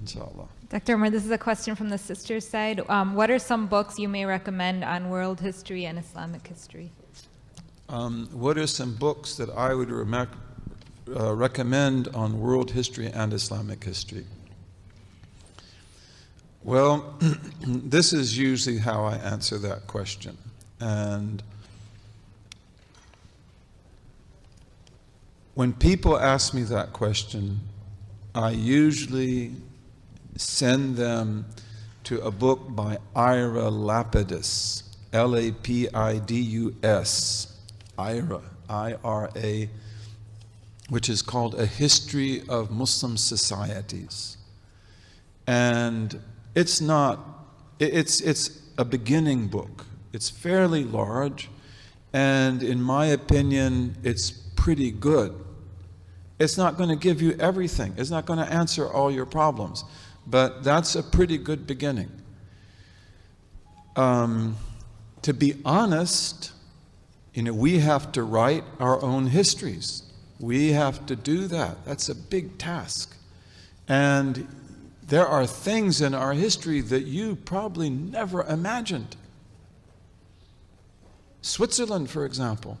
inshallah. Dr. Umar, this is a question from the sisters' side. What are some books you may recommend on world history and Islamic history? What are some books that I would recommend on world history and Islamic history? Well, this is usually how I answer that question. And when people ask me that question, I usually send them to a book by Ira Lapidus, Lapidus, Ira, I-R-A, which is called A History of Muslim Societies. And it's a beginning book. It's fairly large, and in my opinion, it's pretty good. It's not going to give you everything. It's not going to answer all your problems, but that's a pretty good beginning. To be honest, we have to write our own histories. We have to do that. That's a big task. And there are things in our history that you probably never imagined. Switzerland, for example.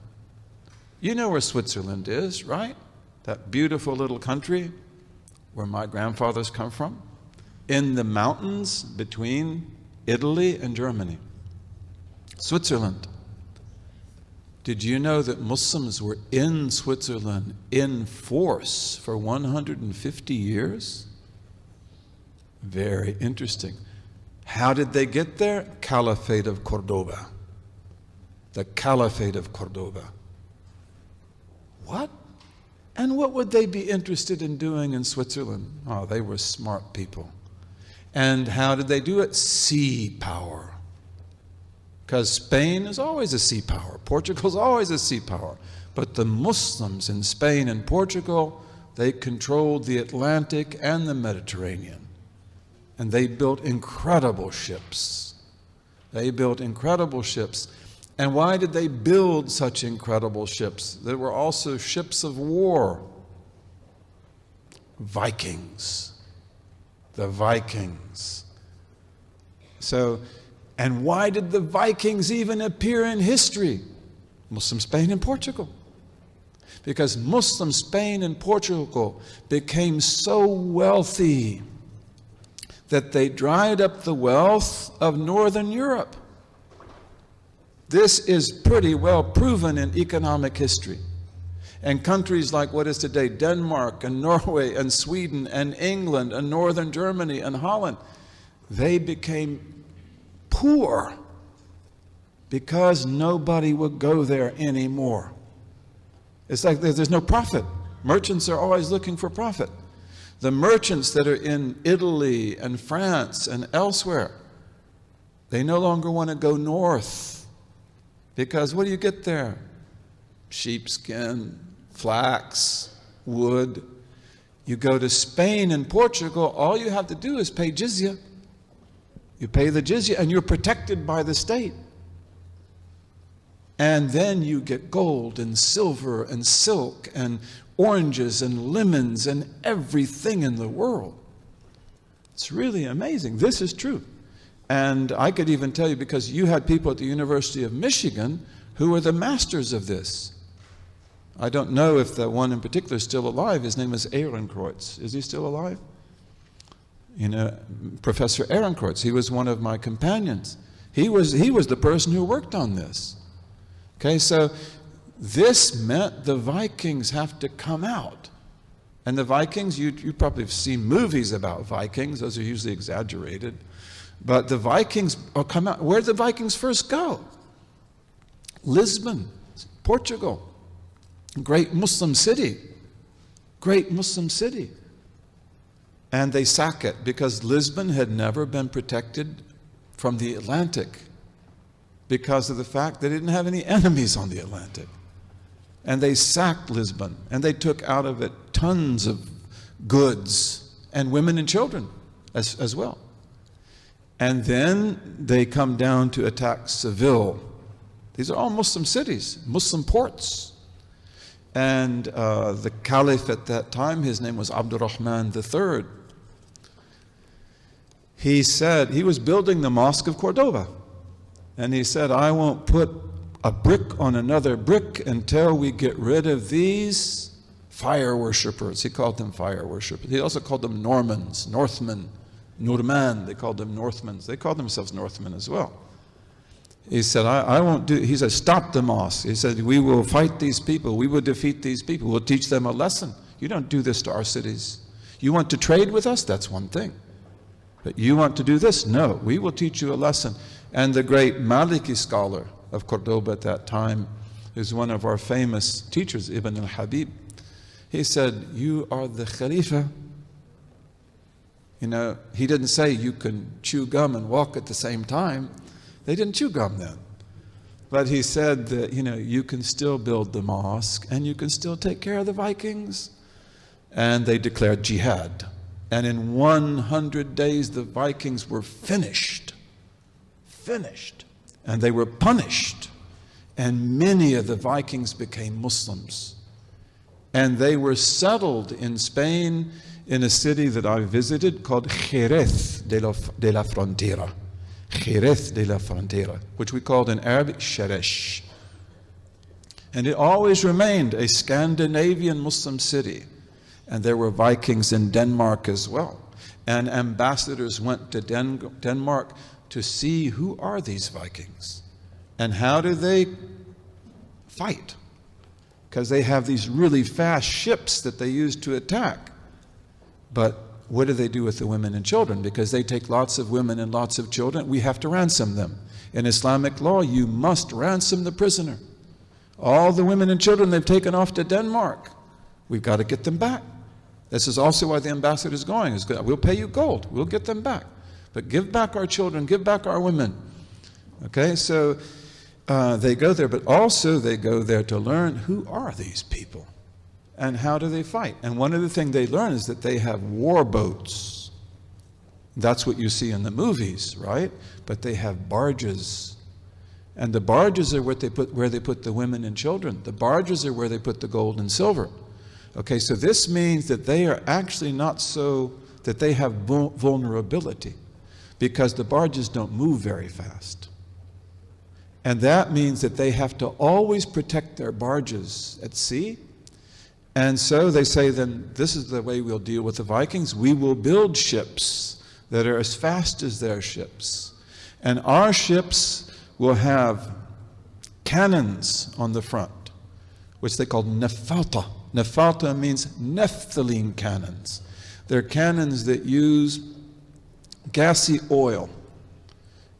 You know where Switzerland is, right? That beautiful little country where my grandfathers come from, in the mountains between Italy and Germany. Switzerland. Did you know that Muslims were in Switzerland in force for 150 years? Very interesting. How did they get there? Caliphate of Cordoba. The Caliphate of Cordoba. What? And what would they be interested in doing in Switzerland? Oh, they were smart people. And how did they do it? Sea power. Because Spain is always a sea power. Portugal's always a sea power. But the Muslims in Spain and Portugal, they controlled the Atlantic and the Mediterranean. And they built incredible ships. They built incredible ships. And why did they build such incredible ships? There were also ships of war. Vikings. The Vikings. So, and why did the Vikings even appear in history? Muslim Spain and Portugal. Because Muslim Spain and Portugal became so wealthy that they dried up the wealth of Northern Europe. This is pretty well proven in economic history. And countries like what is today Denmark and Norway and Sweden and England and Northern Germany and Holland, they became poor because nobody would go there anymore. It's like there's no profit. Merchants are always looking for profit. The merchants that are in Italy and France and elsewhere, they no longer want to go north. Because what do you get there? Sheepskin, flax, wood. You go to Spain and Portugal, all you have to do is pay jizya. You pay the jizya and you're protected by the state. And then you get gold and silver and silk and oranges and lemons and everything in the world. It's really amazing. This is true. And I could even tell you, because you had people at the University of Michigan who were the masters of this. I don't know if the one in particular is still alive. His name is Ehrenkreuz. Is he still alive? Professor Ehrenkreuz. He was one of my companions. He was the person who worked on this. Okay, so this meant the Vikings have to come out. And the Vikings, you probably have seen movies about Vikings. Those are usually exaggerated. But the Vikings come out. Where did the Vikings first go? Lisbon, Portugal. Great Muslim city. Great Muslim city. And they sack it because Lisbon had never been protected from the Atlantic because of the fact they didn't have any enemies on the Atlantic. And they sacked Lisbon, and they took out of it tons of goods and women and children as well. And then they come down to attack Seville. These are all Muslim cities, Muslim ports. And the caliph at that time, his name was Abdurrahman III. he said, he was building the Mosque of Cordoba. And he said, I won't put a brick on another brick until we get rid of these fire worshippers. He called them fire worshippers. He also called them Normans, Northmen, Norman. They called them Northmans. They called themselves Northmen as well. He said, I won't do, he said, stop the mosque. He said, we will fight these people. We will defeat these people. We'll teach them a lesson. You don't do this to our cities. You want to trade with us? That's one thing. But you want to do this? No, we will teach you a lesson. And the great Maliki scholar of Cordoba at that time, who's one of our famous teachers, Ibn al-Habib, he said, you are the Khalifa. You know, he didn't say you can chew gum and walk at the same time. They didn't chew gum then. But he said that, you know, you can still build the mosque and you can still take care of the Vikings. And they declared jihad. And in 100 days, the Vikings were finished. Finished. And they were punished. And many of the Vikings became Muslims. And they were settled in Spain in a city that I visited called Jerez de la Frontera. Jerez de la Frontera, which we called in Arabic Sheresh. And it always remained a Scandinavian Muslim city. And there were Vikings in Denmark as well. And ambassadors went to Denmark to see who are these Vikings and how do they fight. Because they have these really fast ships that they use to attack. But what do they do with the women and children? Because they take lots of women and lots of children. We have to ransom them. In Islamic law, you must ransom the prisoner. All the women and children they've taken off to Denmark, we've got to get them back. This is also why the ambassador is going. We'll pay you gold. We'll get them back. But give back our children. Give back our women. Okay, so they go there, but also they go there to learn who are these people and how do they fight. And one of the things they learn is that they have war boats. That's what you see in the movies, right? But they have barges. And the barges are where they put the women and children. The barges are where they put the gold and silver. Okay, so this means that they are actually not so, that they have vulnerability because the barges don't move very fast. And that means that they have to always protect their barges at sea. And so they say, then this is the way we'll deal with the Vikings. We will build ships that are as fast as their ships. And our ships will have cannons on the front, which they call nefalta. Nefalta means naphthalene cannons. They're cannons that use gassy oil.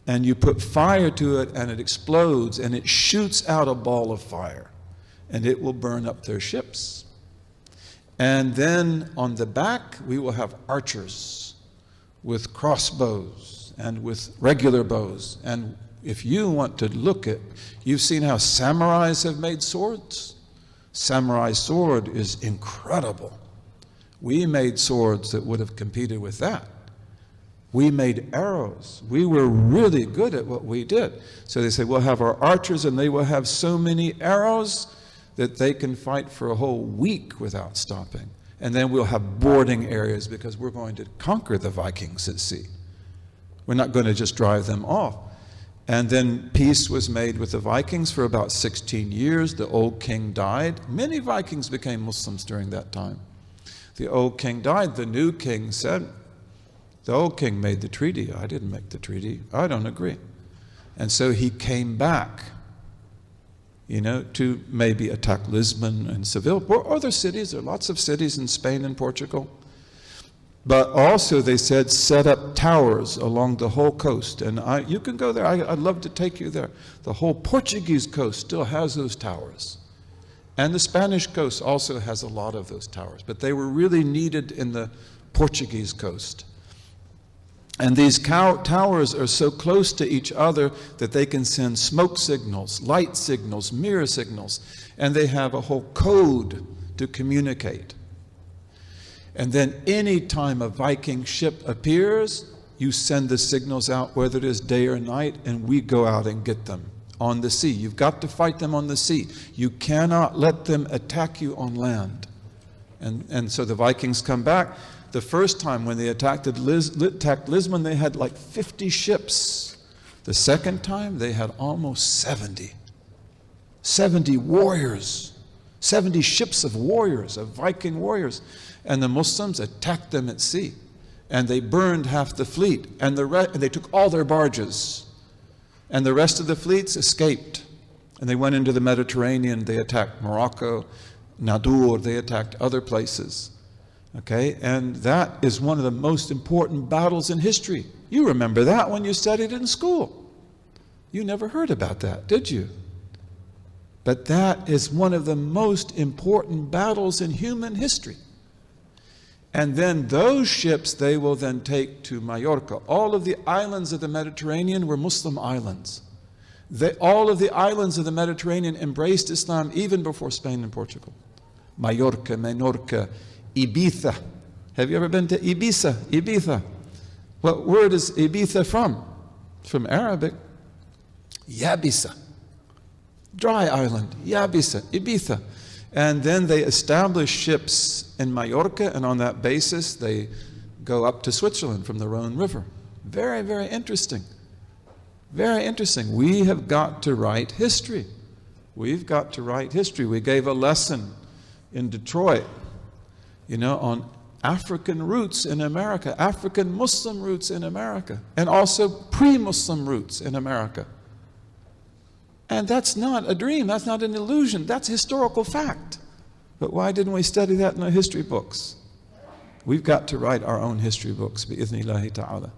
And you put fire to it and it explodes and it shoots out a ball of fire. And it will burn up their ships. And then on the back, we will have archers with crossbows and with regular bows. And if you want to look at, you've seen how samurais have made swords? Samurai sword is incredible. We made swords that would have competed with that. We made arrows. We were really good at what we did. So they say, we'll have our archers and they will have so many arrows that they can fight for a whole week without stopping. And then we'll have boarding areas because we're going to conquer the Vikings at sea. We're not going to just drive them off. And then peace was made with the Vikings for about 16 years. The old king died. Many Vikings became Muslims during that time. The old king died. The new king said, the old king made the treaty. I didn't make the treaty. I don't agree. And so he came back, you know, to maybe attack Lisbon and Seville or other cities. There are lots of cities in Spain and Portugal. But also they said set up towers along the whole coast. And you can go there. I'd love to take you there. The whole Portuguese coast still has those towers. And the Spanish coast also has a lot of those towers. But they were really needed in the Portuguese coast. And these towers are so close to each other that they can send smoke signals, light signals, mirror signals. And they have a whole code to communicate. And then any time a Viking ship appears, you send the signals out, whether it is day or night, and we go out and get them on the sea. You've got to fight them on the sea. You cannot let them attack you on land. And so the Vikings come back. the first time when they attacked Lisbon, they had like 50 ships. The second time, they had almost 70. 70 warriors, 70 ships of warriors, of Viking warriors. And the Muslims attacked them at sea. And they burned half the fleet. And they took all their barges. And the rest of the fleets escaped. And they went into the Mediterranean. They attacked Morocco, Nadur. They attacked other places. Okay? And that is one of the most important battles in history. You remember that when you studied it in school. You never heard about that, did you? But that is one of the most important battles in human history. And then those ships, they will then take to Majorca. All of the islands of the Mediterranean were Muslim islands. All of the islands of the Mediterranean embraced Islam even before Spain and Portugal. Majorca, Menorca, Ibiza. Have you ever been to Ibiza? Ibiza. What word is Ibiza from? It's from Arabic. Yabisa. Dry island. Yabisa. Ibiza. And then they establish ships in Majorca, and on that basis they go up to Switzerland from the Rhone River. Very, very interesting. Very interesting. We have got to write history. We've got to write history. We gave a lesson in Detroit, on African roots in America, African Muslim roots in America, and also pre-Muslim roots in America. And that's not a dream, that's not an illusion, that's historical fact. But why didn't we study that in our history books? We've got to write our own history books, bi-idhnillahi ta'ala.